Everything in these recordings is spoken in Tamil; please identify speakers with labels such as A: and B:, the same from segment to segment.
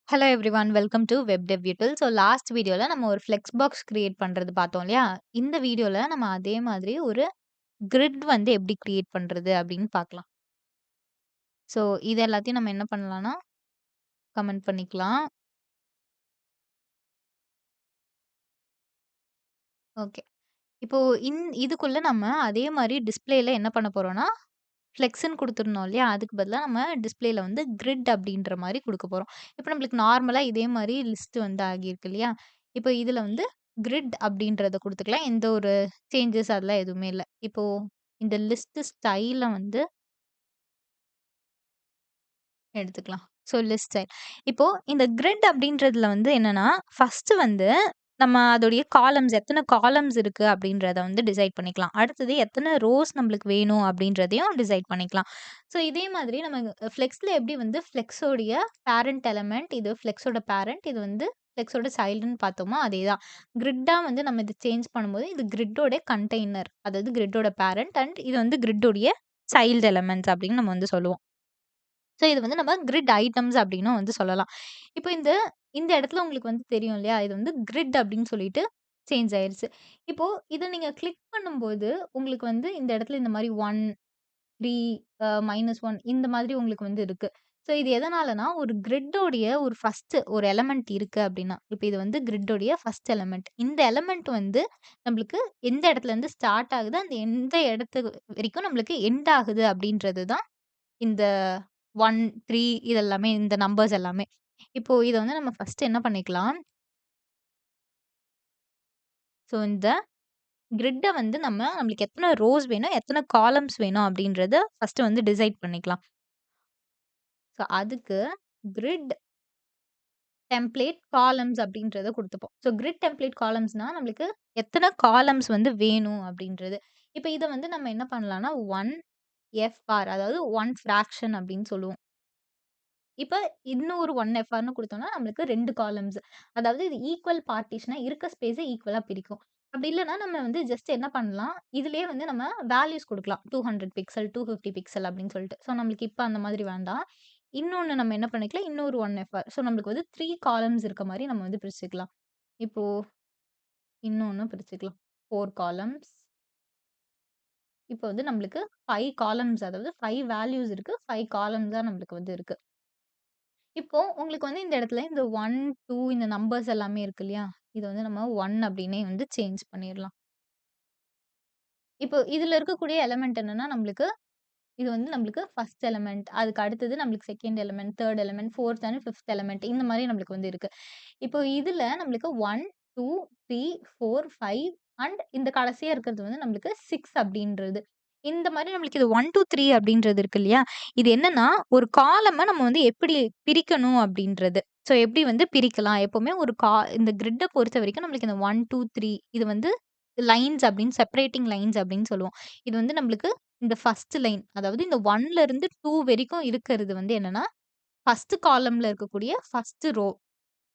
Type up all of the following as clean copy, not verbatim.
A: Hello everyone welcome to web டெவ் யூட்டில். So last வீடியோல நம்ம ஒரு ஃப்ளெக்ஸ் பாக்ஸ் கிரியேட் பண்றது பார்த்தோம் இல்லையா? இந்த வீடியோல நம்ம அதே மாதிரி ஒரு கிரிட் வந்து எப்படி கிரியேட் பண்றது அப்படின்னு பார்க்கலாம். ஸோ இது எல்லாத்தையும் நம்ம என்ன பண்ணலாம்னா, கமெண்ட் பண்ணிக்கலாம். ஓகே. இப்போ இதுக்குள்ள நம்ம அதே மாரி டிஸ்ப்ளேல என்ன பண்ண போறோம்னா, ஃப்ளெக்ஸ்ன்னு குடுத்துருந்தோம் இல்லையா? அதுக்கு பதிலா நம்ம டிஸ்ப்ளேல வந்து கிரிட் அப்படின்ற மாரி குடுக்க போறோம். இப்போ நம்மளுக்கு நார்மலா இதே மாரி லிஸ்ட் வந்து ஆகியிருக்கு இல்லையா? இப்போ இதுல வந்து கிரிட் அப்படின்றத குடுத்துக்கலாம். எந்த ஒரு சேஞ்சஸ் அதெல்லாம் எதுவுமே இல்ல. இப்போ இந்த லிஸ்ட் ஸ்டைல வந்து எடுத்துக்கலாம். So list style. இப்போ இந்த கிரிட் அப்படின்றதுல வந்து என்னன்னா, ஃபர்ஸ்ட் வந்து நம்ம அதோடைய காலம்ஸ் எத்தன காலம்ஸ் இருக்கு அப்படின்றத வந்து டிசைட் பண்ணிக்கலாம். அடுத்தது எத்தன ரோஸ் நம்மளுக்கு வேணும் அப்படின்றதையும் டிசைட் பண்ணிக்கலாம். ஸோ இதே மாதிரி நம்ம ஃப்ளெக்ஸ்ல எப்படி வந்து ஃப்ளெக்ஸோடைய பேரண்ட் எலிமெண்ட், இது ஃப்ளெக்ஸோட பேரண்ட், இது வந்து ஃப்ளெக்ஸோட சைல்டுன்னு பார்த்தோமோ அதேதான். கிரிட்டா வந்து நம்ம இத சேஞ்ச் பண்ணும்போது, இது கிரிட்டோட கண்டெய்னர். அதாவது கிரிட்டோட பேரண்ட் அண்ட் இது வந்து கிரிட்டோடைய சைல்டு எலிமெண்ட்ஸ் அப்படின்னு நம்ம வந்து சொல்லுவோம். ஸோ இது வந்து நம்ம கிரிட் ஐட்டம்ஸ் அப்டின்னும் வந்து சொல்லலாம். இப்போ இந்த இந்த இடத்துல உங்களுக்கு வந்து தெரியும் இல்லையா? இது வந்து கிரிட் அப்டின்னு சொல்லிட்டு சேஞ்ச் ஆயிருச்சு. இப்போ இத நீங்க கிளிக் பண்ணும்போது, உங்களுக்கு வந்து இந்த இடத்துல இந்த மாரி 1, 3 -1 இந்த மாதிரி உங்களுக்கு வந்து இருக்கு. ஸோ இது எதனாலனா, ஒரு கிரிட்டோடைய ஒரு ஃபர்ஸ்ட் ஒரு எலிமெண்ட் இருக்கு அப்டின்னா, இப்ப இது வந்து கிரிட்டோடைய ஃபர்ஸ்ட் எலிமெண்ட். இந்த எலிமெண்ட் வந்து நம்மளுக்கு எந்த இடத்துலருந்து ஸ்டார்ட் ஆகுது, அந்த எந்த இடத்து வரைக்கும் நம்மளுக்கு எண்ட் ஆகுது அப்டின்றது தான் இந்த 1, 3 இதெல்லாமே இந்த நம்பர்ஸ் எல்லாமே. இப்போ இத வந்து நம்ம ஃபர்ஸ்ட் என்ன பண்ணிக்கலாம், ஸோ இந்த கிரிட்ட வந்து நம்மளுக்கு எத்தன ரோஸ் வேணும், எத்தன காலம்ஸ் வேணும் அப்படின்றத ஃபர்ஸ்ட் வந்து டிசைட் பண்ணிக்கலாம். ஸோ அதுக்கு கிரிட் டெம்ப்ளேட் காலம்ஸ் அப்படின்றத குடுத்துப்போம். ஸோ கிரிட் டெம்ப்ளேட் காலம்ஸ்னா நம்மளுக்கு எத்தன காலம்ஸ் வந்து வேணும் அப்படின்றது. இப்ப இத வந்து நம்ம என்ன பண்ணலாம்னா 1 எஃப்ஆர் அதாவது 1 ஃபிராக்ஷன் அப்படின்னு சொல்லுவோம். இப்ப இன்னொரு 1 எஃப்ஆர்ன்னு குடுத்தோம்னா, நம்மளுக்கு 2 காலம்ஸ். அதாவது இது ஈக்குவல் பார்ட்டிஷனா இருக்க ஸ்பேஸ ஈக்குவலா பிரிக்கும். அப்படி இல்லன்னா, நம்ம வந்து ஜஸ்ட் என்ன பண்ணலாம், இதிலேயே வந்து நம்ம வேல்யூஸ் குடுக்கலாம். 200 பிக்சல், 250 பிக்சல் அப்படின்னு சொல்லிட்டு. ஸோ நம்மளுக்கு இப்ப அந்த மாதிரி வேண்டாம். இன்னொன்னு நம்ம என்ன பண்ணிக்கலாம், இன்னொரு 1 எஃப்ஆர். ஸோ நம்மளுக்கு வந்து 3 காலம்ஸ் இருக்க மாரி நம்ம வந்து பிரிச்சுக்கலாம். இப்போ இன்னொன்னு பிரிச்சுக்கலாம். 4 காலம்ஸ். இப்போ வந்து நம்மளுக்கு 5 காலம்ஸ் அதாவது 5 வேல்யூஸ் இருக்கு. 5 காலம்ஸா நம்மளுக்கு வந்து இருக்கு. இப்போ உங்களுக்கு வந்து இந்த இடத்துல இந்த 1, 2 இந்த நம்பர்ஸ் எல்லாமே இருக்கு இல்லையா? இத வந்து நம்ம 1 அப்டின்னே வந்து சேஞ்ச் பண்ணிறலாம். இப்போ இதுல இருக்கக்கூடிய எலிமெண்ட் என்னன்னா, இது வந்து நம்மளுக்கு ஃபர்ஸ்ட் எலிமெண்ட். அதுக்கு அடுத்தது நம்மளுக்கு second element, third element, fourth and fifth element இந்த மாரி நம்மளுக்கு வந்து இருக்கு. இப்போ இதுல நம்மளுக்கு 1, 2, 3, 4, 5 அண்ட் இந்த கடைசியா இருக்கிறது வந்து நம்மளுக்கு 6 அப்படின்றது. இந்த மாரி நம்மளுக்கு இது 1, 2, 3 அப்படின்றது இருக்கு இல்லையா? இது என்னன்னா, ஒரு காலம்ம நம்ம வந்து எப்படி பிரிக்கணும் அப்படின்றது. ஸோ எப்படி வந்து பிரிக்கலாம்? எப்பவுமே ஒரு இந்த கிரிட்ட பொறுத்தவரைக்கும் நம்மளுக்கு இந்த 1, 2, 3 இது வந்து லைன்ஸ் அப்படின்னு செப்பரேட்டிங் லைன்ஸ் அப்படின்னு சொல்லுவோம். இது வந்து நம்மளுக்கு இந்த ஃபர்ஸ்ட் லைன் அதாவது இந்த 1ல இருந்து 2 வரைக்கும் இருக்கிறது வந்து என்னன்னா, ஃபர்ஸ்ட் காலம்ல இருக்கக்கூடிய ஃபர்ஸ்ட் ரோ.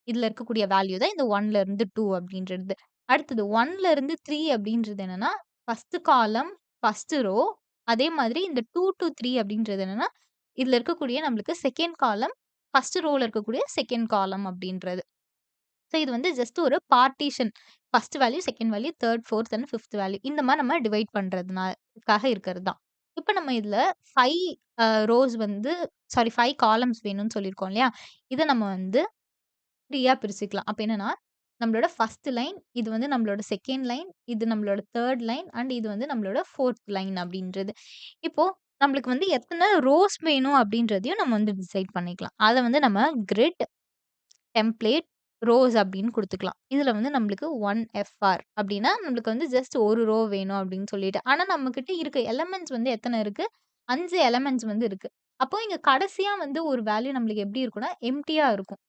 A: இதுல இருக்கக்கூடிய வேல்யூ தான் இந்த 1ல இருந்து 2 அப்படின்றது. அடுத்தது 1ல இருந்து 3 அப்படின்றது என்னன்னா, ஃபர்ஸ்ட் காலம், ஃபர்ஸ்ட் ரோ. அதே மாதிரி இந்த 2 டூ 3 அப்படின்றது என்னன்னா, இதுல இருக்கக்கூடிய நம்மளுக்கு செகண்ட் காலம், ஃபர்ஸ்ட் ரோல இருக்கக்கூடிய செகண்ட் காலம் அப்படின்றது. ஸோ இது வந்து ஜஸ்ட் ஒரு partition. First value, second value, third, fourth and fifth value. இந்த மாரி நம்ம டிவைட் பண்றதுக்காக இருக்கிறது தான். இப்ப நம்ம இதுல 5 ரோஸ் வந்து 5 காலம்ஸ் வேணும்னு சொல்லியிருக்கோம் இல்லையா? இத நம்ம வந்து 3யா பிரிச்சுக்கலாம். அப்ப என்னன்னா, நம்மளோட ஃபர்ஸ்ட் லைன், இது வந்து நம்மளோட செகண்ட் லைன், இது நம்மளோட தேர்ட் லைன் அண்ட் இது வந்து நம்மளோட ஃபோர்த் லைன் அப்படின்றது. இப்போ நம்மளுக்கு வந்து எத்தன ரோஸ் வேணும் அப்படின்றதையும் நம்ம வந்து டிசைட் பண்ணிக்கலாம். அத வந்து நம்ம கிரிட் டெம்ப்ளேட் ரோஸ் அப்படின்னு குடுத்துக்கலாம். இதுல வந்து நம்மளுக்கு 1 எஃப்ஆர் அப்படின்னா, நம்மளுக்கு வந்து ஜஸ்ட் 1 ரோ வேணும் அப்படின்னு சொல்லிட்டு. ஆனா நம்மகிட்ட இருக்க எலிமெண்ட்ஸ் வந்து எத்தன இருக்கு? 5 எலிமெண்ட்ஸ் வந்து இருக்கு. அப்போ இங்க கடைசியா வந்து ஒரு வேல்யூ நம்மளுக்கு எப்படி இருக்கும்னா, எம்ப்டியா இருக்கும்.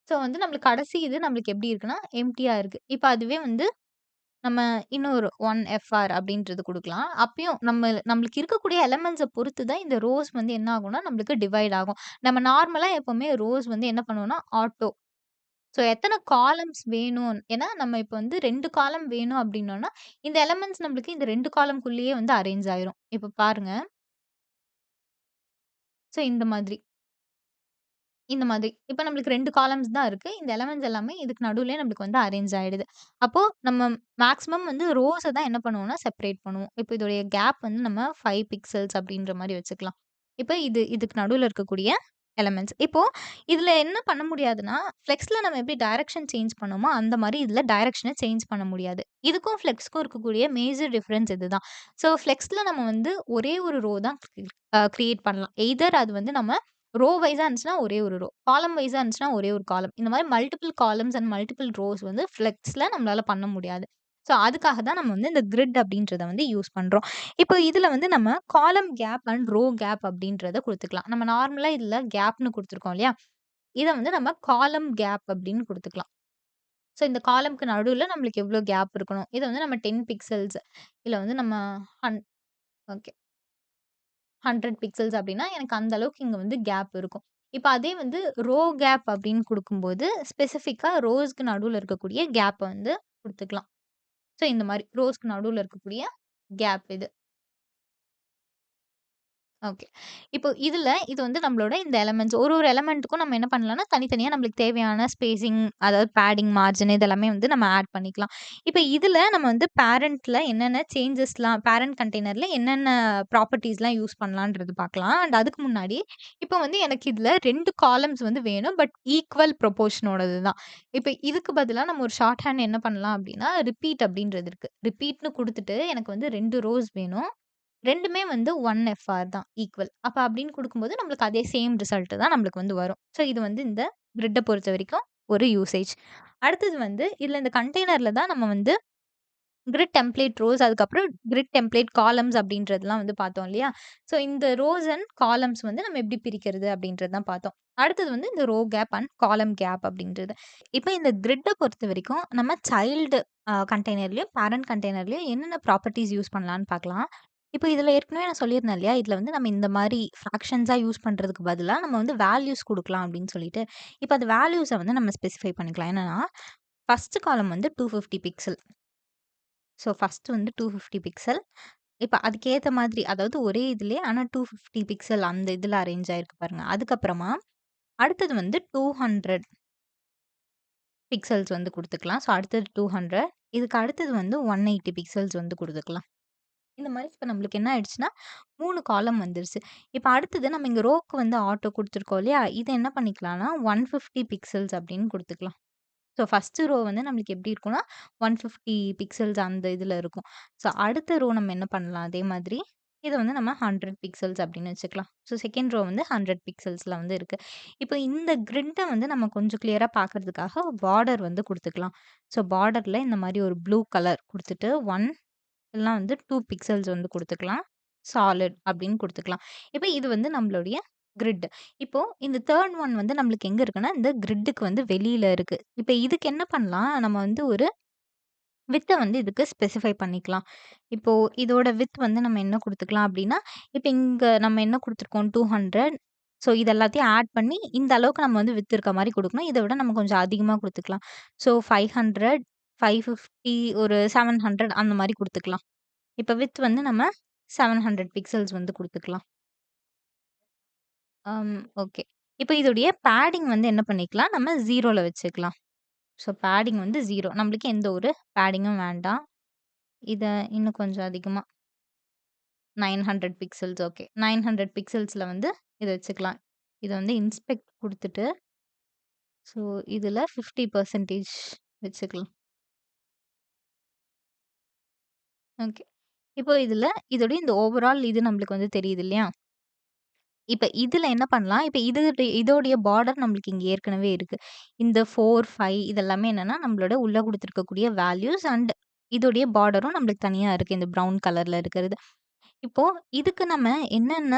A: ஸோ வந்து நம்மளுக்கு கடைசி இது நம்மளுக்கு எப்படி இருக்குன்னா, எம்ப்டியா இருக்கு. இப்ப அதுவே வந்து நம்ம இன்னொரு 1 எஃப்ஆர் அப்படின்றது குடுக்கலாம். அப்பயும் நம்மளுக்கு இருக்கக்கூடிய எலிமெண்ட்ஸ பொறுத்து தான் இந்த ரோஸ் வந்து என்ன ஆகும்னா, நம்மளுக்கு டிவைட் ஆகும். நம்ம நார்மலா எப்பவுமே ரோஸ் வந்து என்ன பண்ணுவோம்னா, ஆட்டோ. ஸோ எத்தன காலம்ஸ் வேணும்? ஏன்னா நம்ம இப்ப வந்து 2 காலம் வேணும் அப்படின்னோம்னா, இந்த எலிமெண்ட்ஸ் நம்மளுக்கு இந்த 2 காலம்க்குள்ளேயே வந்து அரேஞ்ச் ஆயிரும். இப்ப பாருங்க. ஸோ இந்த மாதிரி. இந்த மாதிரி. இப்ப நம்மளுக்கு 2 காலம்ஸ் தான் இருக்கு. இந்த எலிமெண்ட்ஸ் எல்லாமே இதுக்கு நடுவுலயே நம்மளுக்கு வந்து அரேஞ்ச் ஆயிடுது. அப்போ நம்ம மேக்ஸிமம் வந்து ரோஸ தான் என்ன பண்ணுவோம்னா, செப்பரேட் பண்ணுவோம். இப்ப இதோடைய கேப் வந்து நம்ம 5 பிக்சல்ஸ் அப்படின்ற மாரி வச்சுக்கலாம். இப்ப இதுக்கு நடுவுல இருக்கக்கூடிய எலிமெண்ட்ஸ். இப்போ இதுல என்ன பண்ண முடியாதுன்னா, ஃப்ளெக்ஸ்ல நம்ம எப்படி டைரக்ஷன் சேஞ்ச் பண்ணோமோ, அந்த மாரி இதுல டைரக்ஷன சேஞ்ச் பண்ண முடியாது. இதுக்கும் ஃப்ளெக்ஸ்க்கும் இருக்கக்கூடிய மேஜர் டிஃபரன்ஸ் இதுதான். ஸோ ஃப்ளெக்ஸ்ல நம்ம வந்து ஒரே ஒரு ரோ தான் கிரியேட் பண்ணலாம். எய்தர் அது வந்து நம்ம ரோ வைஸா இருந்துச்சுன்னா ஒரே ஒரு ரோ. காலம் வைஸா இருந்துச்சுன்னா ஒரே ஒரு காலம். இந்த மாரி multiple columns and multiple rose வந்து ஃப்ளெக்ஸ்ல நம்மளால பண்ண முடியாது. ஸோ அதுக்காக தான் நம்ம வந்து இந்த கிரிட் அப்படின்றத வந்து யூஸ் பண்றோம். இப்போ இதுல வந்து நம்ம காலம் கேப் அண்ட் ரோ கேப் அப்படின்றத குடுத்துக்கலாம். நம்ம நார்மலா இதுல கேப்ன்னு குடுத்துருக்கோம் இல்லையா? இத வந்து நம்ம காலம் கேப் அப்படின்னு குடுத்துக்கலாம். ஸோ இந்த காலம்க்கு நடுவுல நம்மளுக்கு எவ்வளோ கேப் இருக்கணும். இத வந்து நம்ம 10 பிக்சல்ஸ் இல்ல வந்து நம்ம ஹன் ஓகே. 100 பிக்சல்ஸ் அப்டின்னா, எனக்கு அந்த அளவுக்கு இங்க வந்து கேப் இருக்கும். இப்ப அதே வந்து ரோ கேப் அப்டின்னு குடுக்கும்போது, ஸ்பெசிஃபிக்கா ரோஸ்க்கு நடுவுல இருக்கக்கூடிய கேப்ப வந்து குடுத்துக்கலாம். ஸோ இந்த மாரி ரோஸ்க்கு நடுவுல இருக்கக்கூடிய கேப் இது. ஓகே. இப்போ இது வந்து நம்மளோட இந்த எலிமெண்ட்ஸ் ஒரு எலிமெண்ட்டுக்கும் நம்ம என்ன பண்ணலாம்னா, தனித்தனியா நம்மளுக்கு தேவையான ஸ்பேசிங், அதாவது பேடிங், மார்ஜின் இதெல்லாமே வந்து நம்ம ஆட் பண்ணிக்கலாம். இப்ப இதுல நம்ம வந்து பேரண்ட்ல என்னென்ன சேஞ்சஸ்லாம் பேரண்ட் கண்டெய்னர்ல என்னென்ன ப்ராப்பர்ட்டீஸ்லாம் யூஸ் பண்ணலான்றது பார்க்கலாம். அண்ட் அதுக்கு முன்னாடி, இப்ப வந்து எனக்கு இதுல 2 காலம்ஸ் வந்து வேணும். பட் ஈக்குவல் ப்ரொபோர்ஷனோடது தான். இப்ப இதுக்கு பதிலா நம்ம ஒரு ஷார்ட் ஹேண்ட் என்ன பண்ணலாம் அப்டின்னா, ரிப்பீட் அப்டின்றது இருக்கு. ரிப்பீட்ன்னு குடுத்துட்டு எனக்கு வந்து 2 ரோஸ் வேணும். 2மே வந்து 1 எஃப்ஆர் தான் ஈக்குவல். அப்ப அப்படின்னு குடுக்கும்போது நம்மளுக்கு அதே சேம் ரிசல்ட் தான் நம்மளுக்கு வந்து வரும். ஸோ இது வந்து இந்த கிரிட்ட பொறுத்தவரைக்கும் ஒரு யூசேஜ். அடுத்தது வந்து இதுல இந்த கண்டெய்னர்ல தான் நம்ம வந்து கிரிட் டெம்ப்ளேட் ரோஸ் அதுக்கப்புறம் கிரிட் டெம்ப்ளேட் காலம்ஸ் அப்படின்றதெல்லாம் வந்து பார்த்தோம் இல்லையா? ஸோ இந்த ரோஸ் அண்ட் காலம்ஸ் வந்து நம்ம எப்படி பிரிக்கிறது அப்படின்றது தான் பார்த்தோம். அடுத்தது வந்து இந்த row gap and column gap அப்படின்றது. இப்ப இந்த கிரிட்ட பொறுத்தவரைக்கும் நம்ம சைல்டு கண்டெய்னர்லயும், பேரண்ட் கண்டெய்னர்லயும் என்னென்ன ப்ராப்பர்ட்டீஸ் யூஸ் பண்ணலான்னு பார்க்கலாம். இப்ப இதுல ஏற்கனவே நான் சொல்லியிருந்தேன் இல்லையா? இதுல வந்து நம்ம இந்த மாரி ஃபிராக்ஷன்ஸா யூஸ் பண்றதுக்கு பதிலா நம்ம வந்து வேல்யூஸ் குடுக்கலாம் அப்படின்னு சொல்லிட்டு. இப்ப அந்த வேல்யூஸ வந்து நம்ம ஸ்பெசிஃபை பண்ணிக்கலாம். என்னன்னா, ஃபர்ஸ்ட் காலம் வந்து 250 பிக்சல். ஸோ ஃபர்ஸ்ட் வந்து 250 பிக்சல். இப்ப அதுக்கேத்த மாதிரி அதாவது ஒரே இதுலயே ஆனா 250 பிக்சல் அந்த இதுல அரேஞ்ச் ஆயிருக்கு பாருங்க. அதுக்கப்புறமா அடுத்தது வந்து 200 பிக்சல்ஸ் வந்து குடுத்துக்கலாம். ஸோ அடுத்தது 200 இதுக்கு அடுத்தது வந்து 180 பிக்சல்ஸ் வந்து குடுத்துக்கலாம். இந்த மாரி இப்ப நம்மளுக்கு என்ன ஆயிடுச்சுன்னா, 3 காலம் வந்துருச்சு. இப்ப அடுத்தது நம்ம இங்க ரோக்கு வந்து ஆட்டோ குடுத்துருக்கோம் இல்லையா? இத என்ன பண்ணிக்கலாம்னா 150 பிக்சல்ஸ் அப்படின்னு குடுத்துக்கலாம். ஸோ ஃபர்ஸ்ட் ரோ வந்து நம்மளுக்கு எப்படி இருக்கும்னா, 150 பிக்சல்ஸ் அந்த இதுல இருக்கும். ஸோ அடுத்த ரோ நம்ம என்ன பண்ணலாம், அதே மாதிரி இத வந்து நம்ம 100 பிக்சல்ஸ் அப்படின்னு வச்சுக்கலாம். ஸோ செகண்ட் ரோ வந்து 100 பிக்சல்ஸ்ல வந்து இருக்கு. இப்போ இந்த கிரிட்ட வந்து நம்ம கொஞ்சம் கிளியரா பார்க்கறதுக்காக பார்டர் வந்து குடுத்துக்கலாம். ஸோ பார்டர்ல இந்த மாரி ஒரு ப்ளூ கலர் குடுத்துட்டு 1 இல்லனா வந்து 2 பிக்சல்ஸ் வந்து குடுத்துக்கலாம். சாலிட் அப்படின்னு குடுத்துக்கலாம். இப்ப இது வந்து நம்மளுடைய கிரிட். இப்போ இந்த 3 ஒன் வந்து நம்மளுக்கு எங்க இருக்குன்னா, இந்த கிரிட்டுக்கு வந்து வெளியில இருக்கு. இப்ப இதுக்கு என்ன பண்ணலாம், நம்ம வந்து ஒரு வித்த வந்து இதுக்கு ஸ்பெசிஃபை பண்ணிக்கலாம். இப்போ இதோட வித் வந்து நம்ம என்ன குடுத்துக்கலாம் அப்டின்னா, இப்ப இங்க நம்ம என்ன குடுத்துருக்கோம் 200 ஸோ இது எல்லாத்தையும் ஆட் பண்ணி இந்த அளவுக்கு நம்ம வந்து வித் இருக்க மாரி குடுக்கணும். இத விட நம்ம கொஞ்சம் அதிகமா குடுத்துக்கலாம். ஸோ 500, 550 ஒரு 700 அந்த மாரி குடுத்துக்கலாம். இப்ப வித் வந்து நம்ம 700 பிக்சல்ஸ் வந்து குடுத்துக்கலாம். ஓகே. இப்ப இதோடைய பேடிங் வந்து என்ன பண்ணிக்கலாம், நம்ம 0ல வச்சுக்கலாம். ஸோ பேடிங் வந்து 0. நம்மளுக்கு எந்த ஒரு பேடிங்கும் வேண்டாம். இத இன்னும் கொஞ்சம் அதிகமா 900 பிக்சல்ஸ் ஓகே. 900 பிக்சல்ஸ்ல வந்து இத வச்சுக்கலாம். இத வந்து இன்ஸ்பெக்ட் குடுத்துட்டு, ஸோ இதுல 50% வச்சுக்கலாம். ஓகே. இப்போ இதோட இந்த ஓவரால் இது நம்மளுக்கு வந்து தெரியுது இல்லையா? இப்ப இதுல என்ன பண்ணலாம், இப்ப இதோடைய பார்டர் நம்மளுக்கு இங்க ஏற்கனவே இருக்கு. இந்த 4, 5 இதெல்லாமே என்னன்னா, நம்மளோட உள்ள குடுத்துருக்கக்கூடிய வேல்யூஸ் அண்ட் இதோடைய பார்டரும் நம்மளுக்கு தனியா இருக்கு. இந்த ப்ரவுன் கலர்ல இருக்கிறது. இப்போ இதுக்கு நம்ம என்னென்ன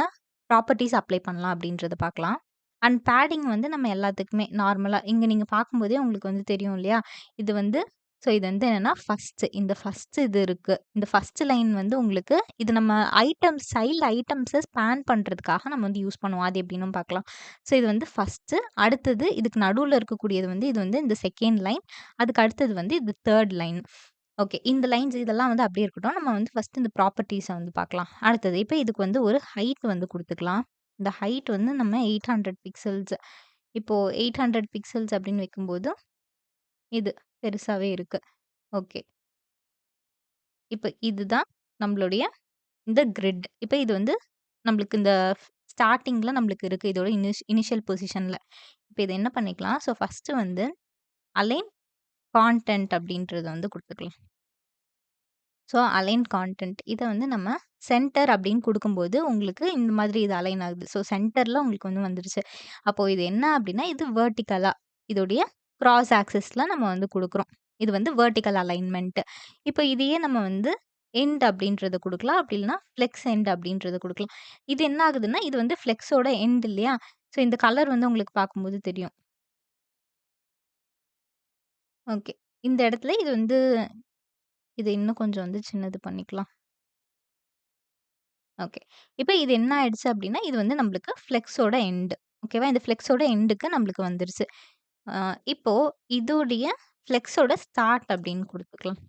A: ப்ராப்பர்ட்டீஸ் அப்ளை பண்ணலாம் அப்படின்றத பார்க்கலாம். அண்ட் பேடிங் வந்து நம்ம எல்லாத்துக்குமே நார்மலா இங்க நீங்க பார்க்கும்போதே உங்களுக்கு வந்து தெரியும் இல்லையா? இது வந்து இது வந்து என்னன்னா ஃபர்ஸ்ட் இது இருக்கு. இந்த ஃபர்ஸ்ட் லைன் வந்து உங்களுக்கு இது நம்ம சைல்ட் ஐட்டம்ஸ ஸ்பேன் பண்றதுக்காக நம்ம வந்து யூஸ் பண்ணுவோம். அது எப்படின்னும் பார்க்கலாம். இது வந்து ஃபர்ஸ்ட்டு. அடுத்தது இதுக்கு நடுவுல இருக்கக்கூடியது வந்து இது வந்து இந்த செகண்ட் லைன். அதுக்கு அடுத்தது வந்து இது 3 லைன். ஓகே. இந்த லைன்ஸ் இதெல்லாம் வந்து அப்படியே இருக்கட்டும். நம்ம வந்து ஃபர்ஸ்ட் இந்த ப்ராப்பர்ட்டீஸ வந்து பார்க்கலாம். அடுத்தது இப்ப இதுக்கு வந்து ஒரு ஹைட் வந்து குடுத்துக்கலாம். இந்த ஹைட் வந்து நம்ம 800 பிக்சல்ஸ் இப்போ 800 பிக்சல்ஸ் அப்படின்னு வைக்கும்போது, இது பெருசாவே இருக்கு. ஓகே. இப்ப இதுதான் நம்மளுடைய இந்த கிரிட். இப்ப இது வந்து நம்மளுக்கு இந்த ஸ்டார்ட்டிங்ல நம்மளுக்கு இருக்கு. இதோட இனிஷியல் பொசிஷன்ல. இப்ப இத என்ன பண்ணிக்கலாம், ஸோ ஃபர்ஸ்ட்டு வந்து அலைன் கான்டென்ட் அப்படின்றத வந்து குடுத்துக்கலாம். ஸோ அலைன் கான்டென்ட் இத வந்து நம்ம சென்டர் அப்படின்னு குடுக்கும்போது, உங்களுக்கு இந்த மாதிரி இது அலைன் ஆகுது. ஸோ சென்டர்ல உங்களுக்கு வந்து வந்துருச்சு. அப்போ இது என்ன அப்படின்னா, இது வெர்டிகலா இதோடைய கிராஸ் ஆக்சிஸ்ல நம்ம வந்து குடுக்குறோம். இது வந்து வெர்டிகல் அலைன்மென்ட். இப்போ இதையே நம்ம வந்து எண்ட் அப்படின்றத குடுக்கலாம். அப்படி இல்லன்னா ஃப்ளெக்ஸ் எண்ட் அப்படின்றத குடுக்கலாம். இது என்ன ஆகுதுன்னா, இது வந்து ஃப்ளெக்ஸோட எண்ட் இல்லையா? ஸோ இந்த கலர் வந்து உங்களுக்கு பார்க்கும்போது தெரியும். ஓகே. இந்த இடத்துல இது வந்து இது இன்னும் கொஞ்சம் வந்து சின்னது பண்ணிக்கலாம். ஓகே. இப்ப இது என்ன ஆயிடுச்சு அப்டின்னா, இது வந்து நம்மளுக்கு ஃப்ளெக்ஸோட எண்ட். ஓகேவா? இந்த ஃப்ளெக்ஸோட எண்டுக்கு நம்மளுக்கு வந்துருச்சு. அ இப்போ இதோடைய ஃப்ளெக்ஸோட ஸ்டார்ட் அப்டின்னு குடுத்துக்கலாம்.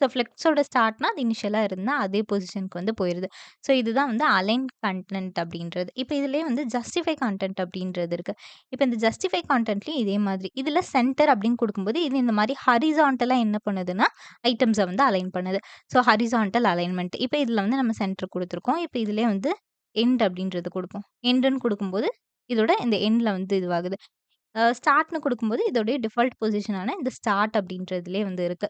A: ஸோ ஃப்ளெக்ஸோட ஸ்டார்ட்னா, அது இனிஷியலா இருந்தா அதே பொசிஷனுக்கு வந்து போயிருது. ஸோ இதுதான் வந்து அலைன் கன்டென்ட் அப்டின்றது. இப்ப இதுலயே வந்து ஜஸ்டிஃபை கன்டென்ட் அப்டின்றது இருக்கு. இப்ப இந்த ஜஸ்டிஃபை கன்டென்ட்லயும் இதே மாதிரி. இதுல சென்டர் அப்டின்னு குடுக்கும்போது, இது இந்த மாரி ஹாரிசான்டலா என்ன பண்ணுதுன்னா, ஐட்டம்ஸ வந்து அலைன் பண்ணுது. So horizontal alignment. இப்ப இதுல வந்து நம்ம சென்டர் குடுத்துருக்கோம். இப்ப இதுலயே வந்து எண்ட் அப்டின்றது குடுப்போம். எண்டுன்னு குடுக்கும்போது, இதோட இந்த எண்ட்ல வந்து இதுவாகுது. ஸ்டார்ட்ன்னு குடுக்கும்போது, இதோடைய டிஃபால்ட் பொசிஷனான இந்த ஸ்டார்ட் அப்டின்றதுலயே வந்து இருக்கு.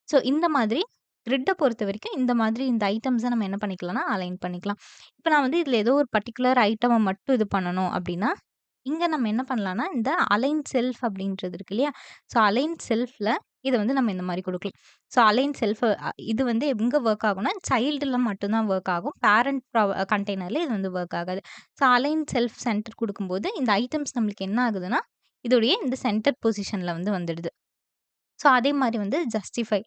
A: ஸோ இந்த மாதிரி கிரிட்ட பொறுத்தவரைக்கும் இந்த மாதிரி இந்த ஐட்டம்ஸ நம்ம என்ன பண்ணிக்கலாம்னா, அலைன் பண்ணிக்கலாம். இப்ப நான் வந்து இதுல ஏதோ ஒரு பர்ட்டிகுலர் ஐட்டம மட்டும் இது பண்ணணும் அப்டின்னா, இங்க நம்ம என்ன பண்ணலாம்னா, இந்த அலைன் செல்ஃப் அப்டின்றது இருக்கு இல்லையா? ஸோ அலைன் செல்ஃப்ல இத வந்து நம்ம இந்த மாரி குடுக்கலாம். ஸோ அலைன் செல்ஃப் இது வந்து எங்க வொர்க் ஆகும்னா, சைல்டுல மட்டும் தான் வொர்க் ஆகும். பேரண்ட் கண்டெய்னர்ல இது வந்து வொர்க் ஆகாது. ஸோ அலைன் செல்ஃப் சென்டர் குடுக்கும்போது, இந்த ஐட்டம்ஸ் நம்மளுக்கு என்ன ஆகுதுன்னா, இதோடைய இந்த சென்டர் பொசிஷன்ல வந்து வந்துடுது. ஸோ அதே மாரி வந்து ஜஸ்டிஃபை.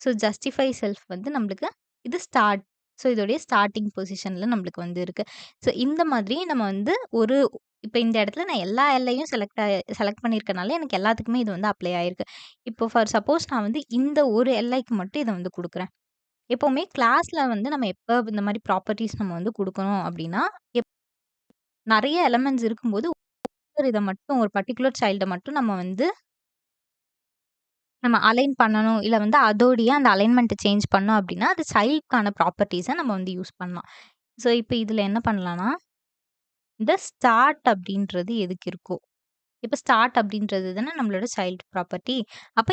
A: ஸோ ஜஸ்டிஃபை செல்ஃப் வந்து நம்மளுக்கு இது ஸ்டார்ட். ஸோ இதோடைய ஸ்டார்ட்டிங் பொசிஷன்ல நம்மளுக்கு வந்து இருக்கு. ஸோ இந்த மாதிரி நம்ம வந்து ஒரு இப்ப இந்த இடத்துல நான் எல்லா எல்லையும் செலக்ட் பண்ணியிருக்கனால எனக்கு எல்லாத்துக்குமே இது வந்து அப்ளை ஆயிருக்கு. இப்போ ஃபார் சப்போஸ் நான் வந்து இந்த ஒரு எல்லைக்கு மட்டும் இத வந்து குடுக்குறேன். எப்பவுமே கிளாஸ்ல வந்து நம்ம எப்ப இந்த மாரி ப்ராப்பர்ட்டீஸ் நம்ம வந்து குடுக்கணும் அப்டின்னா, நெறைய எலிமெண்ட்ஸ் இருக்கும்போது ஒரு இத மட்டும் ஒரு பர்ட்டிகுலர் சைல்ட மட்டும் நம்ம அலைன் பண்ணணும். இல்ல வந்து அதோடயே அந்த அலைன்மென்ட்ட சேஞ்ச் பண்ணோம் அப்டின்னா, அது சைல்ட்க்கான ப்ராப்பர்ட்டீஸ நம்ம வந்து யூஸ் பண்ணலாம். ஸோ, இப்ப இதுல என்ன பண்ணலாம்னா, இந்த ஸ்டார்ட் அப்டின்றது எதுக்கு இருக்கோ, இப்ப ஸ்டார்ட் அப்டின்றது தானே நம்மளோட சைல்ட் ப்ராப்பர்ட்டி. அப்ப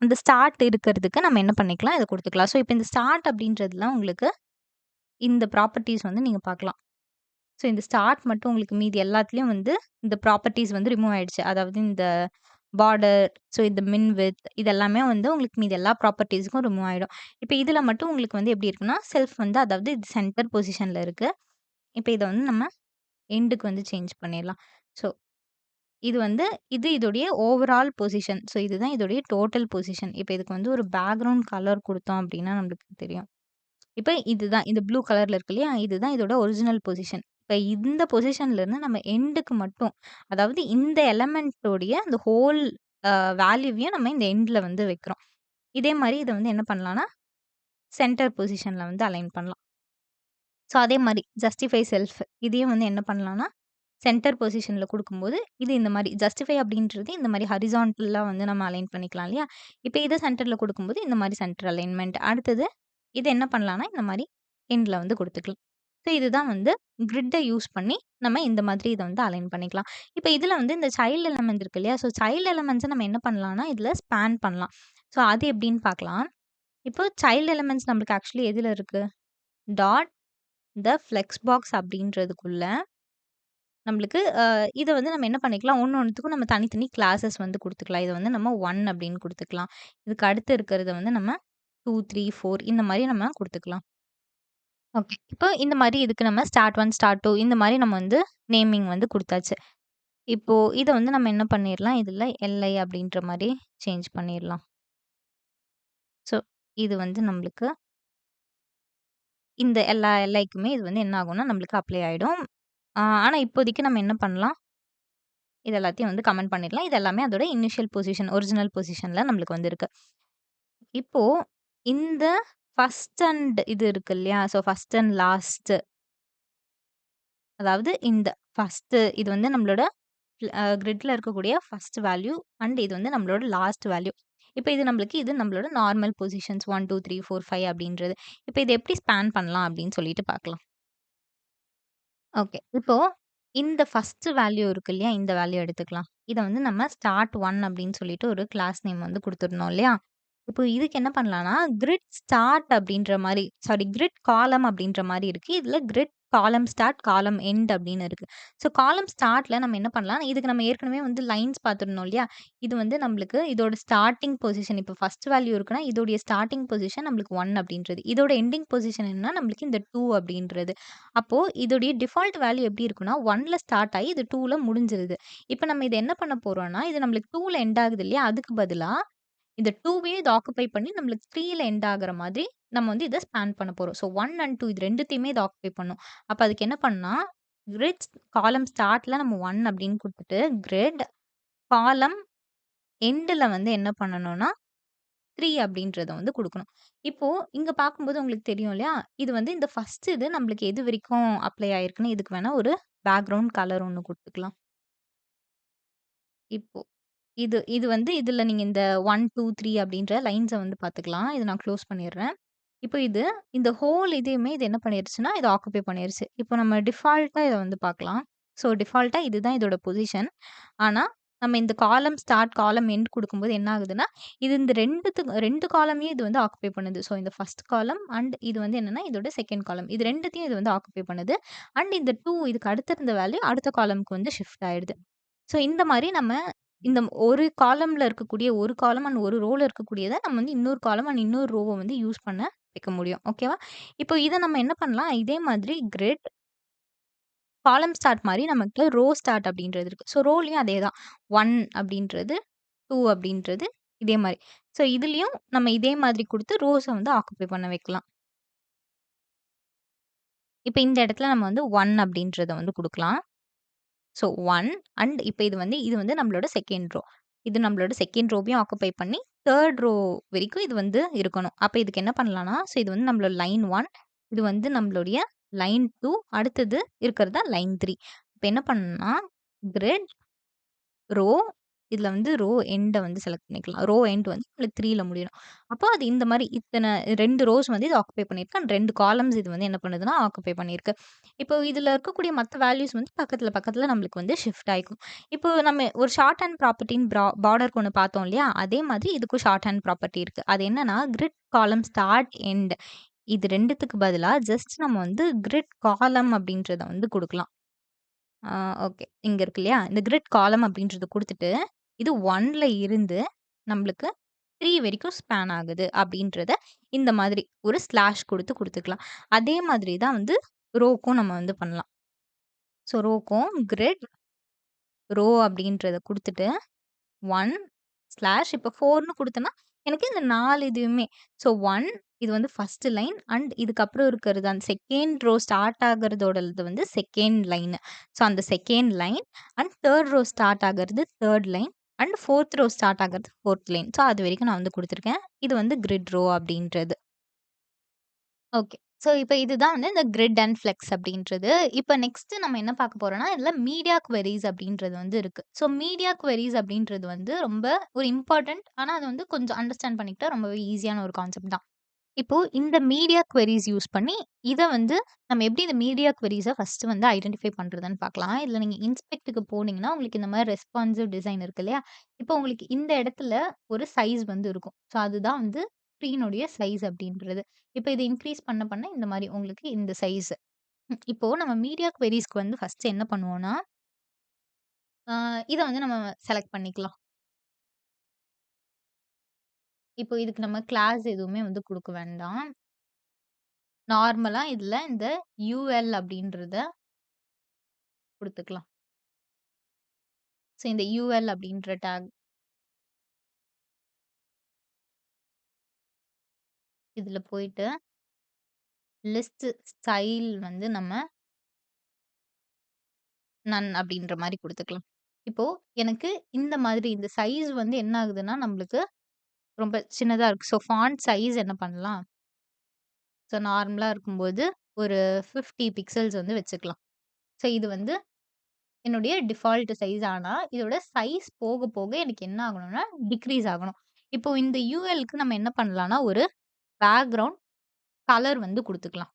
A: அந்த ஸ்டார்ட் இருக்கிறதுக்கு நம்ம என்ன பண்ணிக்கலாம், இத குடுத்துக்கலாம். ஸோ, இப்ப இந்த ஸ்டார்ட் அப்டின்றதுலாம் உங்களுக்கு இந்த ப்ராப்பர்ட்டீஸ் வந்து நீங்க பார்க்கலாம். ஸோ, இந்த ஸ்டார்ட் மட்டும் உங்களுக்கு மீதி எல்லாத்துலயும் வந்து இந்த ப்ராப்பர்ட்டீஸ் வந்து ரிமூவ் ஆயிடுச்சு. அதாவது இந்த பார்டர், ஸோ இந்த மின் விட்த் இது எல்லாமே வந்து உங்களுக்கு மீதி எல்லா ப்ராப்பர்ட்டீஸ்க்கும் ரிமூவ் ஆயிடும். இப்ப இதுல மட்டும் உங்களுக்கு வந்து எப்படி இருக்குன்னா, செல்ஃப் வந்து அதாவது இது சென்டர் பொசிஷன்ல இருக்கு. இப்ப இத வந்து நம்ம எண்டுக்கு வந்து சேஞ்ச் பண்ணிடலாம். ஸோ இது வந்து இதோடைய ஓவரால் பொசிஷன். ஸோ இதுதான் இதோடைய டோட்டல் பொசிஷன். இப்ப இதுக்கு வந்து ஒரு பேக்கிரவுண்ட் கலர் குடுத்தோம் அப்படின்னா நம்மளுக்கு தெரியும். இப்ப இதுதான் இந்த ப்ளூ கலர்ல இருக்கு இல்லையா? இதுதான் இதோட ஒரிஜினல் பொசிஷன். இப்ப இந்த பொசிஷன்ல இருந்து நம்ம எண்டுக்கு மட்டும் அதாவது இந்த எலமென்ட்டோடைய அந்த ஹோல் அ வேல்யூவையும் நம்ம இந்த எண்ட்ல வந்து வைக்கிறோம். இதே மாரி இத வந்து என்ன பண்ணலாம்னா, சென்டர் பொசிஷன்ல வந்து அலைன் பண்ணலாம். ஸோ அதே மாரி ஜஸ்டிஃபை செல்ஃப் இதையும் வந்து என்ன பண்ணலாம்னா, சென்டர் பொசிஷன்ல குடுக்கும்போது, இது இந்த மாரி ஜஸ்டிஃபை அப்படின்றது இந்த மாரி ஹாரிசான்டலா வந்து நம்ம அலைன் பண்ணிக்கலாம் இல்லையா? இப்ப இத சென்டர்ல குடுக்கும்போது, இந்த மாரி சென்டர் அலைன்மென்ட். அடுத்தது இத என்ன பண்ணலாம்னா, இந்த மாரி எண்ட்ல வந்து குடுத்துக்கலாம். ஸோ இதுதான் வந்து கிரிட்ட யூஸ் பண்ணி நம்ம இந்த மாதிரி இத வந்து அலைன் பண்ணிக்கலாம். இப்ப இதுல வந்து இந்த சைல்ட் எலிமெண்ட் இருக்கு இல்லையா? ஸோ சைல்ட் எலிமெண்ட்ஸ நம்ம என்ன பண்ணலாம்னா, இதுல ஸ்பேன் பண்ணலாம். ஸோ அது எப்படின்னு பார்க்கலாம். இப்போ சைல்ட் எலிமெண்ட்ஸ் நம்மளுக்கு ஆக்சுவலி எதுல இருக்கு? டாட் இந்த ஃப்ளெக்ஸ் பாக்ஸ் அப்படின்றதுக்குள்ள நம்மளுக்கு இத வந்து நம்ம என்ன பண்ணிக்கலாம், ஒண்ணொண்ணுத்துக்கும் நம்ம தனித்தனி கிளாஸஸ் வந்து குடுத்துக்கலாம். இத வந்து நம்ம 1 அப்படின்னு குடுத்துக்கலாம். இதுக்கு அடுத்து இருக்கிறத வந்து நம்ம 2, 3, 4 இந்த மாரி நம்ம குடுத்துக்கலாம். ஓகே. இப்போ இந்த மாரி இதுக்கு நம்ம ஸ்டார்ட் 1, ஸ்டார்ட் 2 இந்த மாரி நம்ம வந்து நேமிங் வந்து குடுத்தாச்சு. இப்போ இத வந்து நம்ம என்ன பண்ணிரலாம், இதுல எல்ஐ அப்படின்ற மாரி சேஞ்ச் பண்ணிரலாம். ஸோ இது வந்து நம்மளுக்கு இந்த எல்லா எல்ஐக்குமே இது வந்து என்ன ஆகும்னா, நம்மளுக்கு அப்ளை ஆயிடும். ஆனா இப்போதைக்கு நம்ம என்ன பண்ணலாம், இது எல்லாத்தையும் வந்து கமெண்ட் பண்ணிடலாம். இது எல்லாமே அதோட இனிஷியல் பொசிஷன், ஒரிஜினல் பொசிஷன்ல நம்மளுக்கு வந்து இருக்கு. இப்போ இந்த ஃபர்ஸ்ட் அண்ட் இது இருக்கு இல்லையா? ஸோ ஃபர்ஸ்ட் அண்ட் லாஸ்ட் அதாவது இந்த ஃபர்ஸ்ட்டு இது வந்து நம்மளோட கிரிட்ல இருக்கக்கூடிய ஃபர்ஸ்ட் வேல்யூ அண்ட் இது வந்து நம்மளோட லாஸ்ட் வேல்யூ. இப்ப இது நம்மளோட நார்மல் பொசிஷன்ஸ் 1, 2, 3, 4, 5 அப்படின்றது. இப்ப இத எப்படி ஸ்பேன் பண்ணலாம் அப்படின்னு சொல்லிட்டு பார்க்கலாம். ஓகே. இப்போ இந்த ஃபர்ஸ்ட் வேல்யூ இருக்கு இல்லையா? இந்த வேல்யூ எடுத்துக்கலாம். இத வந்து நம்ம ஸ்டார்ட் 1 அப்படின்னு சொல்லிட்டு ஒரு கிளாஸ் நேம் வந்து குடுத்துருந்தோம் இல்லையா? இப்போ இதுக்கு என்ன பண்ணலாம்னா, கிரிட் ஸ்டார்ட் அப்படின்ற மாரி கிரிட் காலம் அப்படின்ற மாரி இருக்கு. இதுல கிரிட் காலம் ஸ்டார்ட், காலம் எண்ட் அப்படின்னு இருக்கு. ஸோ காலம் ஸ்டார்ட்ல நம்ம என்ன பண்ணலாம், இதுக்கு நம்ம ஏற்கனவே வந்து லைன்ஸ் பார்த்துருந்தோம் இல்லையா? இது வந்து நம்மளுக்கு இதோட ஸ்டார்ட்டிங் பொசிஷன் இப்போ ஃபர்ஸ்ட் வேல்யூ இருக்குன்னா, இதோடைய ஸ்டார்ட்டிங் பொசிஷன் நம்மளுக்கு 1 அப்படின்றது. இதோட எண்டிங் பொசிஷன் என்னன்னா, நம்மளுக்கு இந்த 2 அப்படின்றது. அப்போ இதோடைய டிஃபால்ட் வேல்யூ எப்படி இருக்குன்னா, 1ல ஸ்டார்ட் ஆயி இது 2ல முடிஞ்சிருது. இப்ப நம்ம இத என்ன பண்ண போறோம்னா, இது நம்மளுக்கு 2ல எண்ட் ஆகுது இல்லையா? அதுக்கு பதிலா இந்த 2வே இத ஆக்குபை பண்ணி நம்மளுக்கு 3ல எண்ட் ஆகுற மாதிரி நம்ம வந்து இத ஸ்பேன் பண்ண போறோம். ஸோ 1 அண்ட் 2 இது 2த்தையுமே இது ஆக்குபை பண்ணும். அப்ப அதுக்கு என்ன பண்ணா, கிரிட் காலம் ஸ்டார்ட்ல நம்ம 1 அப்படின்னு குடுத்துட்டு, கிரிட் காலம் எண்டுல வந்து என்ன பண்ணணும்னா, 3 அப்படின்றத வந்து குடுக்கணும். இப்போ இங்க பார்க்கும்போது உங்களுக்கு தெரியும் இல்லையா? இது வந்து இந்த ஃபர்ஸ்ட் இது நம்மளுக்கு எது வரைக்கும் அப்ளை ஆயிருக்குன்னு, இதுக்கு வேணா ஒரு பேக்கிரவுண்ட் கலர் ஒண்ணு குடுத்துக்கலாம். இப்போ இது இது வந்து இதுல நீங்க இந்த 1, 2, 3 அப்படின்ற லைன்ஸ வந்து பார்த்துக்கலாம். இத நான் க்ளோஸ் பண்ணிடுறேன். இப்போ இந்த ஹோல் இதையுமே இது என்ன பண்ணிருச்சுன்னா, இத ஆக்குபை பண்ணிருச்சு. இப்போ நம்ம டிஃபால்ட்டா இத வந்து பார்க்கலாம். ஸோ டிஃபால்ட்டா இதுதான் இதோட பொசிஷன். ஆனா, நம்ம இந்த காலம் ஸ்டார்ட், காலம் எண்ட் குடுக்கும்போது என்ன ஆகுதுன்னா, இது இந்த 2 காலமையும் இது வந்து ஆக்குபை பண்ணுது. ஸோ இந்த ஃபர்ஸ்ட் காலம் அண்ட் இது வந்து என்னன்னா, இதோட செகண்ட் காலம். இது 2த்தையும் இது வந்து ஆக்குபை பண்ணுது. அண்ட் இந்த 2 இதுக்கு அடுத்து இருந்த வேல்யூ அடுத்த காலம்க்கு வந்து ஷிஃப்ட் ஆயிடுது. ஸோ இந்த மாரி நம்ம இந்த ஒரு காலம்ல இருக்கக்கூடிய ஒரு காலம் அண்ட் ஒரு ரோல இருக்கக்கூடியத நம்ம வந்து இன்னொரு காலம் அண்ட் இன்னொரு ரோவ வந்து யூஸ் பண்ண வைக்க முடியும். ஓகேவா? இப்போ இத நம்ம என்ன பண்ணலாம், இதே மாதிரி கிரிட் காலம் ஸ்டார்ட் மாரி நமக்கு ரோ ஸ்டார்ட் அப்படின்றது இருக்கு. ஸோ ரோலயும் அதே தான். 1 அப்படின்றது, 2 அப்படின்றது இதே மாரி. ஸோ இதுலயும் நம்ம இதே மாதிரி குடுத்து ரோஸ வந்து ஆக்குபை பண்ண வைக்கலாம். இப்ப இந்த இடத்துல நம்ம வந்து 1 அப்படின்றத வந்து குடுக்கலாம். ஸோ 1 அண்ட் இப்ப இது வந்து நம்மளோட 2ண்ட் ரோ. இது நம்மளோட 2ண்ட் ரோவையும் ஆக்குபை பண்ணி 3 ரோ வரைக்கும் இது வந்து இருக்கணும். அப்ப இதுக்கு என்ன பண்ணலாம்னா, ஸோ இது வந்து நம்மளோட லைன் 1 இது வந்து நம்மளுடைய லைன் 2 அடுத்தது இருக்கிறது தான் லைன் 3. இப்ப என்ன பண்ணணும்னா, கிரிட் ரோ இதுல வந்து ரோ எண்ட வந்து செலக்ட் பண்ணிக்கலாம். ரோ எண்ட் வந்து உங்களுக்கு 3ல முடியணும். அப்போ அது இந்த மாரி இத்தன 2 ரோஸ் வந்து இது ஆக்குபை பண்ணியிருக்கு. அண்ட் 2 காலம்ஸ் இது வந்து என்ன பண்ணுதுன்னா, ஆக்குபை பண்ணியிருக்கு. இப்போ இதுல இருக்கக்கூடிய மத்த வேல்யூஸ் வந்து பக்கத்துல, பக்கத்துல நம்மளுக்கு வந்து ஷிஃப்ட் ஆயிக்கும். இப்போ நம்ம ஒரு ஷார்ட் ஹேண்ட் ப்ராப்பர்ட்டின்னு பார்டருக்கு ஒண்ணு பார்த்தோம் இல்லையா? அதே மாதிரி இதுக்கும் ஷார்ட் ஹேண்ட் ப்ராப்பர்ட்டி இருக்கு. அது என்னன்னா, கிரிட் காலம் ஸ்டார்ட், எண்ட் இது 2த்துக்கு பதிலா ஜஸ்ட் நம்ம வந்து கிரிட் காலம் அப்படின்றத வந்து குடுக்கலாம். ஆ ஓகே. இங்க இருக்கு இல்லையா? இந்த கிரிட் காலம் அப்படின்றத குடுத்துட்டு, இது 1ல இருந்து நம்மளுக்கு 3 வரைக்கும் ஸ்பேன் ஆகுது அப்படின்றத இந்த மாதிரி ஒரு ஸ்லாஷ் குடுத்துக்கலாம். அதே மாதிரி தான் வந்து ரோக்கும் நம்ம வந்து பண்ணலாம். ஸோ ரோக்கும் கிரிட் ரோ அப்படின்றத குடுத்துட்டு 1 ஸ்லாஷ் இப்ப 4ன்னு குடுத்தேன்னா, எனக்கு இந்த 4 இதுவுமே ஸோ 1 இது வந்து ஃபர்ஸ்ட் லைன் அண்ட் இதுக்கப்புறம் இருக்கிறது அந்த 2ண்ட் ரோ ஸ்டார்ட் ஆகுறதோடது வந்து 2ண்ட் லைன். ஸோ அந்த 2ண்ட் லைன் அண்ட் 3 ரோ ஸ்டார்ட் ஆகுறது 3 லைன் அண்ட் 4த் ரோ ஸ்டார்ட் ஆகுறது 4த் லைன். ஸோ அதுவரைக்கும் நான் வந்து குடுத்துருக்கேன். இது வந்து கிரிட் ரோ அப்படின்றது. ஓகே. ஸோ இப்ப இதுதான் வந்து இந்த கிரிட் அண்ட் ஃப்ளெக்ஸ் அப்படின்றது. இப்ப நெக்ஸ்ட் நம்ம என்ன பார்க்க போறோம்னா, இதுல மீடியா குவெரீஸ் அப்படின்றது வந்து இருக்கு. ஸோ மீடியா குவெரீஸ் அப்படின்றது வந்து ரொம்ப ஒரு இம்பார்ட்டன்ட். ஆனா அது வந்து கொஞ்சம் அண்டர்ஸ்டாண்ட் பண்ணிக்கிட்டா ரொம்பவே ஈஸியான ஒரு கான்செப்ட் தான். இப்போ இந்த மீடியா குவெரீஸ் யூஸ் பண்ணி, இத வந்து நம்ம எப்படி இந்த மீடியா குவெரீஸ ஃபர்ஸ்ட் வந்து ஐடென்டிஃபை பண்றதுன்னு பார்க்கலாம். இதுல நீங்க இன்ஸ்பெக்ட்க்கு போனீங்கன்னா, உங்களுக்கு இந்த மாரி ரெஸ்பான்சிவ் டிசைன் இருக்கு இல்லையா? இப்போ உங்களுக்கு இந்த இடத்துல ஒரு சைஸ் வந்து இருக்கும். ஸோ அதுதான் வந்து ஸ்க்ரீனுடைய சைஸ் அப்படின்றது. இப்ப இத இன்கிரீஸ் பண்ண இந்த மாரி உங்களுக்கு இந்த சைஸ். இப்போ நம்ம மீடியா குவெரீஸ்க்கு வந்து ஃபர்ஸ்ட் என்ன பண்ணுவோம்னா, ஆ இத வந்து நம்ம செலக்ட் பண்ணிக்கலாம். இப்போ இதுக்கு நம்ம கிளாஸ் எதுவுமே வந்து குடுக்க வேண்டாம். நார்மலா இதுல இந்த யுஎல் அப்படின்றத குடுத்துக்கலாம். ஸோ இந்த யுஎல் அப்படின்ற டேக் இதுல போயிட்டு லிஸ்ட் ஸ்டைல் வந்து நம்ம நன் அப்படின்ற மாரி குடுத்துக்கலாம். இப்போ எனக்கு இந்த மாதிரி இந்த சைஸ் வந்து என்ன ஆகுதுன்னா, நம்மளுக்கு ரொம்ப சின்னதா இருக்கு. ஸோ ஃபாண்ட் சைஸ் என்ன பண்ணலாம்? ஸோ நார்மலா இருக்கும்போது ஒரு 50 பிக்சல்ஸ் வந்து வச்சுக்கலாம். ஸோ இது வந்து என்னுடைய டிஃபால்ட் சைஸ். ஆனா, இதோட சைஸ் போக, போக எனக்கு என்ன ஆகணும்னா, டிக்ரீஸ் ஆகணும். இப்போ இந்த யுஎல்க்கு நம்ம என்ன பண்ணலாம்னா, ஒரு பேக்கிரவுண்ட் கலர் வந்து குடுத்துக்கலாம்.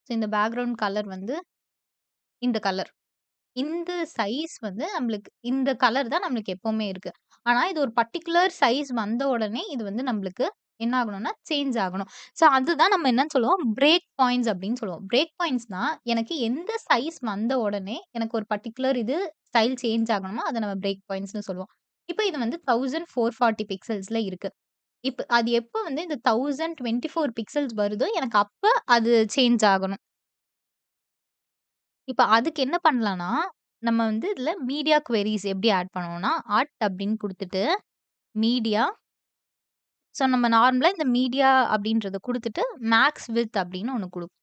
A: ஸோ இந்த பேக்கிரவுண்ட் கலர் வந்து இந்த கலர். இந்த சைஸ் வந்து நம்மளுக்கு இந்த கலர் தான் நம்மளுக்கு எப்பவுமே இருக்கு. ஆனா, இது ஒரு பர்ட்டிகுலர் சைஸ் வந்த உடனே இது வந்து நம்மளுக்கு என்ன ஆகணும்னா, சேஞ்ச் ஆகணும். ஸோ அதுதான் நம்ம என்னன்னு சொல்லுவோம், பிரேக் பாயிண்ட்ஸ் அப்படின்னு சொல்லுவோம். பிரேக் பாயிண்ட்ஸ்னா எனக்கு எந்த சைஸ் வந்த உடனே எனக்கு ஒரு பர்ட்டிகுலர் இது ஸ்டைல் சேஞ்ச் ஆகணுமோ, அத நம்ம பிரேக் பாயிண்ட்ஸ்ன்னு சொல்லுவோம். இப்ப இது வந்து 1440 பிக்சல்ஸ்ல இருக்கு. இப்ப அது எப்ப வந்து இந்த 1024 பிக்சல்ஸ் வருதோ, எனக்கு அப்ப அது சேஞ்ச் ஆகணும். இப்ப அதுக்கு என்ன பண்ணலாம்னா, நம்ம வந்து இதுல மீடியா குவெரீஸ் எப்படி ஆட் பண்ணுவோம்னா, ஆர்ட் அப்படின்னு குடுத்துட்டு, மீடியா ஸோ நம்ம நார்மலா இந்த மீடியா அப்படின்றத குடுத்துட்டு, மேக்ஸ் விட்த் அப்படின்னு ஒண்ணு குடுப்போம்.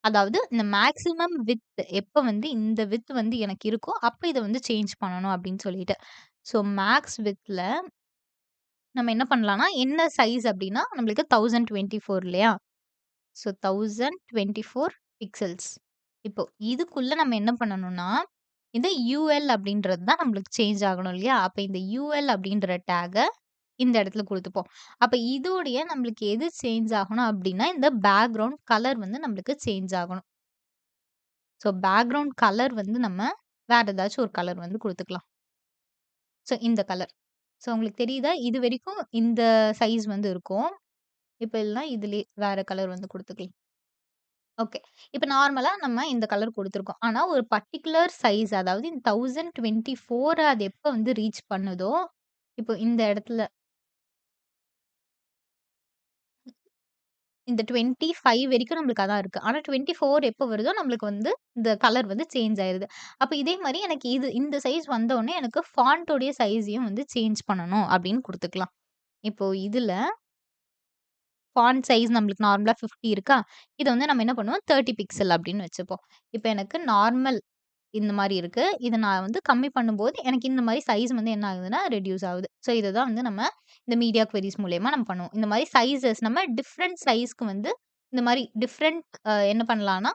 A: அதாவது இந்த மேக்ஸிமம் விட்த் எப்ப வந்து இந்த விட்த் வந்து எனக்கு இருக்கோ, அப்ப இத வந்து சேஞ்ச் பண்ணணும் அப்படின்னு சொல்லிட்டு. ஸோ மேக்ஸ் விட்த்ல நம்ம என்ன பண்ணலாம்னா, என்ன சைஸ் அப்படின்னா, நம்மளுக்கு 1024 இல்லையா? So 1024 pixels. இப்போ இதுக்குள்ள நம்ம என்ன பண்ணணும்னா, இந்த யுஎல் அப்படின்றது தான் நம்மளுக்கு சேஞ்ச் ஆகணும் இல்லையா? அப்ப இந்த யுஎல் அப்படின்ற டேக்க இந்த இடத்துல குடுத்துப்போம். அப்ப இதோடைய நம்மளுக்கு எது சேஞ்ச் ஆகணும் அப்படின்னா, இந்த பேக்கிரவுண்ட் கலர் வந்து நம்மளுக்கு சேஞ்ச் ஆகணும். ஸோ பேக்கிரவுண்ட் கலர் வந்து நம்ம வேற ஏதாச்சும் ஒரு கலர் வந்து குடுத்துக்கலாம். ஸோ இந்த கலர். ஸோ உங்களுக்கு தெரியுதா? இதுவரைக்கும் இந்த சைஸ் வந்து இருக்கும். இப்ப இல்லனா இதுலயே வேற கலர் வந்து குடுத்துக்கலாம். ஓகே. இப்ப நார்மலா நம்ம இந்த கலர் குடுத்துருக்கோம். ஆனா ஒரு பர்ட்டிகுலர் சைஸ் அதாவது இந்த 1024 அது எப்ப வந்து ரீச் பண்ணுதோ, இப்போ இந்த இடத்துல இந்த 25 வரைக்கும் நம்மளுக்கு அதான் இருக்கு. ஆனா 24 எப்ப வருதோ நம்மளுக்கு வந்து இந்த கலர் வந்து சேஞ்ச் ஆயிருது. அப்ப இதே மாரி எனக்கு இந்த சைஸ் வந்தோனே எனக்கு ஃபாண்ட் உடைய சைஸையும் வந்து சேஞ்ச் பண்ணணும் அப்படின்னு குடுத்துக்கலாம். இப்போ இதுல ஃபாண்ட் சைஸ் நம்மளுக்கு நார்மலா 50 இருக்கா? இத வந்து நம்ம என்ன பண்ணுவோம் 30 பிக்சல் அப்படின்னு வச்சுப்போம். இப்ப எனக்கு நார்மல் இந்த மாரி இருக்கு. இத நான் வந்து கம்மி பண்ணும்போது, எனக்கு இந்த மாரி சைஸ் வந்து என்ன ஆகுதுன்னா, ரெட்யூஸ் ஆகுது. ஸோ இதுதான் வந்து நம்ம இந்த மீடியா குவெரீஸ் மூலியமா நம்ம பண்ணுவோம். இந்த மாரி சைஸஸ் நம்ம டிஃபரண்ட் சைஸ்க்கு வந்து இந்த மாரி டிஃபரண்ட் என்ன பண்ணலாம்னா,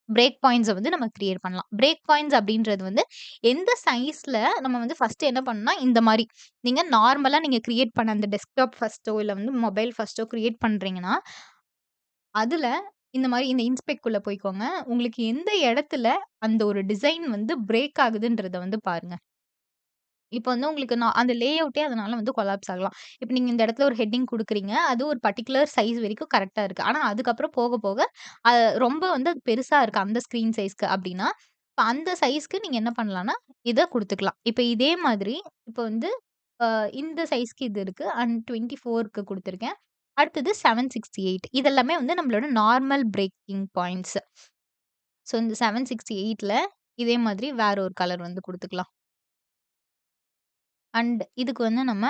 A: பிரேக் பாயிண்ட்ஸ வந்து நம்ம கிரியேட் பண்ணலாம். பிரேக் பாயிண்ட்ஸ் அப்படின்றது வந்து எந்த சைஸ்ல நம்ம வந்து ஃபர்ஸ்ட் என்ன பண்ணணும்னா, இந்த மாரி நீங்க நார்மலா நீங்க கிரியேட் பண்ண அந்த டெஸ்க்டாப் ஃபர்ஸ்ட்டோ, இல்ல வந்து மொபைல் ஃபர்ஸ்ட்டோ கிரியேட் பண்றீங்கன்னா, அதுல இந்த மாரி இந்த இன்ஸ்பெக்ட்குள்ள போய்க்கோங்க. உங்களுக்கு எந்த இடத்துல அந்த ஒரு டிசைன் வந்து பிரேக் ஆகுதுன்றத வந்து பாருங்க. இப்ப வந்து உங்களுக்கு நான் அந்த லேஅவுட்டே அதனால வந்து கொலாப்ஸ் ஆகலாம். இப்ப நீங்க இந்த இடத்துல ஒரு ஹெட்டிங் குடுக்குறீங்க. அது ஒரு பர்ட்டிகுலர் சைஸ் வரைக்கும் கரெக்ட்டா இருக்கு. ஆனா அதுக்கப்புறம் போக, போக அ ரொம்ப வந்து அது பெருசா இருக்கு அந்த ஸ்க்ரீன் சைஸ்க்கு அப்டின்னா, இப்ப அந்த சைஸ்க்கு நீங்க என்ன பண்ணலாம்னா, இத குடுத்துக்கலாம். இப்ப இதே மாதிரி இப்ப வந்து அ இந்த சைஸ்க்கு இது இருக்கு. அண்ட் 24க்கு குடுத்துருக்கேன். அடுத்தது 768 இதெல்லாமே வந்து நம்மளோட நார்மல் பிரேக்கிங் பாயிண்ட்ஸ். ஸோ இந்த 768ல இதே மாதிரி வேற ஒரு கலர் வந்து குடுத்துக்கலாம். அண்ட் இதுக்கு வந்து நம்ம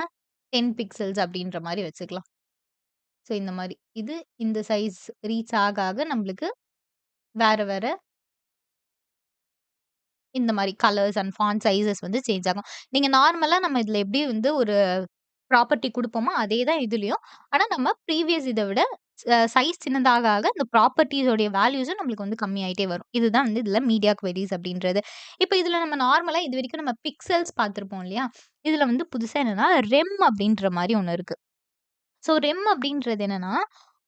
A: 10 பிக்சல்ஸ் அப்டின்ற மாரி வச்சுக்கலாம். ஸோ இந்த மாரி. இது இந்த சைஸ் ரீச் ஆக, ஆக நம்மளுக்கு வேற, வேற இந்த மாரி கலர்ஸ் அண்ட் ஃபாண்ட் சைஸஸ் வந்து சேஞ்ச் ஆகும். நீங்க நார்மலா நம்ம இதுல எப்படி வந்து ஒரு ப்ராப்பர்ட்டி குடுப்போமோ, அதே தான் இதுலயும். ஆனா நம்ம ப்ரீவியஸ் இத விட சைஸ் சின்னதாக ஆக இந்த ப்ராப்பர்ட்டீஸ் உடைய வேல்யூஸும் நம்மளுக்கு வந்து கம்மியாயிட்டே வரும். இதுதான் வந்து இதுல மீடியா குவெரீஸ் அப்படின்றது. இப்ப இதுல நம்ம நார்மலா இதுவரைக்கும் நம்ம பிக்சல்ஸ் பார்த்திருப்போம் இல்லையா? இதுல வந்து புதுசா என்னன்னா, ரெம் அப்படின்ற மாரி ஒண்ணு இருக்கு. ஸோ ரெம் அப்படின்றது என்னன்னா,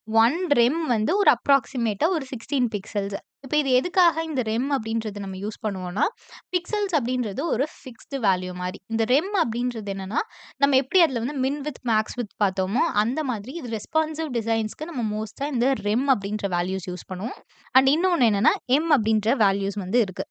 A: 1 ரெம் வந்து ஒரு அப்ராக்ஸிமேட்டா ஒரு 16 பிக்சல்ஸ். இப்ப இது எதுக்காக இந்த ரெம் அப்படின்றது நம்ம யூஸ் பண்ணுவோம்னா, பிக்சல்ஸ் அப்படின்றது ஒரு ஃபிக்ஸ்டு வேல்யூ மாரி. இந்த ரெம் அப்படின்றது என்னன்னா, நம்ம எப்படி அதுல வந்து மின் வித், மேக்ஸ் வித் பார்த்தோமோ, அந்த மாதிரி இது ரெஸ்பான்சிவ் டிசைன்ஸ்க்கு நம்ம மோஸ்ட்டா இந்த ரெம் அப்படின்ற வேல்யூஸ் யூஸ் பண்ணுவோம். அண்ட் இன்னொன்னு என்னன்னா, எம் அப்படின்ற வேல்யூஸ் வந்து இருக்கு.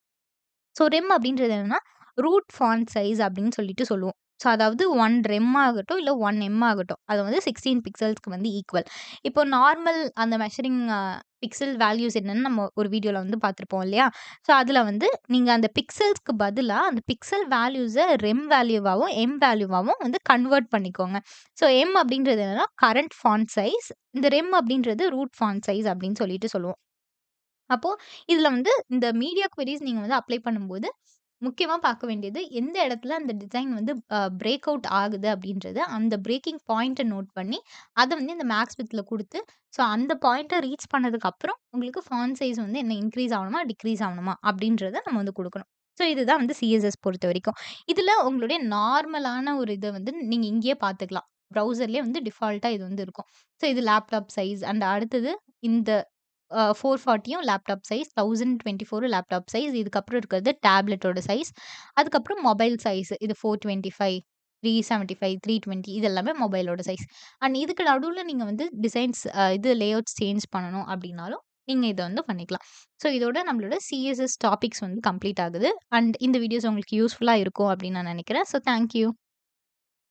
A: ஸோ ரெம் அப்படின்றது என்னன்னா, ரூட் ஃபாண்ட் சைஸ் அப்படின்னு சொல்லிட்டு சொல்லுவோம். ஸோ அதாவது 1 ரெம் ஆகட்டும், இல்ல 1 எம் ஆகட்டும். அது வந்து 16 பிக்சல்ஸ்க்கு வந்து ஈக்குவல். இப்போ நார்மல் அந்த மெஷரிங் பிக்சல் வேல்யூஸ் என்னன்னு நம்ம ஒரு வீடியோல வந்து பார்த்திருப்போம் இல்லையா? ஸோ அதுல வந்து நீங்க அந்த பிக்சல்ஸ்க்கு பதிலா அந்த பிக்சல் வேல்யூஸ ரெம் வேல்யூவாவும், எம் வேல்யூவாவும் வந்து கன்வெர்ட் பண்ணிக்கோங்க. ஸோ எம் அப்படின்றது என்னன்னா, கரண்ட் ஃபாண்ட் சைஸ். இந்த ரெம் அப்படின்றது ரூட் ஃபாண்ட் சைஸ் அப்படின்னு சொல்லிட்டு சொல்லுவோம். அப்போ இதுல வந்து இந்த மீடியா குவெரீஸ் நீங்க வந்து அப்ளை பண்ணும்போது, முக்கியமா பார்க்க வேண்டியது எந்த இடத்துல அந்த டிசைன் வந்து பிரேக் அவுட் ஆகுது அப்படின்றது, அந்த பிரேக்கிங் பாயிண்ட்ட நோட் பண்ணி, அத வந்து இந்த மேக்ஸ் வித்ல குடுத்து, ஸோ அந்த பாயிண்ட்ட ரீச் பண்ணதுக்கு அப்புறம் உங்களுக்கு ஃபாண்ட் சைஸ் வந்து என்ன இன்கிரீஸ் ஆகணுமா, டிக்ரீஸ் ஆகணுமா அப்படின்றத நம்ம வந்து குடுக்கணும். ஸோ இதுதான் வந்து சிஎஸ்எஸ் பொறுத்தவரைக்கும். இதுல உங்களுடைய நார்மலான ஒரு இத வந்து நீங்க இங்கேயே பார்த்துக்கலாம். ப்ரௌசர்லயே வந்து டிஃபால்ட்டா இது வந்து இருக்கும். ஸோ இது லேப்டாப் சைஸ் அண்ட் அடுத்தது இந்த 440யும் லேப்டாப் சைஸ், 1024 லேப்டாப் சைஸ். இதுக்கப்புறம் இருக்கிறது டேப்லெட்டோட சைஸ். அதுக்கப்புறம் மொபைல் சைஸ். இது 425, 375, 320 இது எல்லாமே மொபைலோட சைஸ். அண்ட் இதுக்கு நடுவுல நீங்க வந்து டிசைன்ஸ் இது லேஅவுட்ஸ் சேஞ்ச் பண்ணணும் அப்டின்னாலும், நீங்க இத வந்து பண்ணிக்கலாம். ஸோ இதோட நம்மளோட சிஎஸ்எஸ் டாபிக்ஸ் வந்து கம்ப்ளீட் ஆகுது. அண்ட் இந்த வீடியோஸ் உங்களுக்கு யூஸ்ஃபுல்லா இருக்கும் அப்டின்னு நான் நெனைக்கிறேன். So thank you.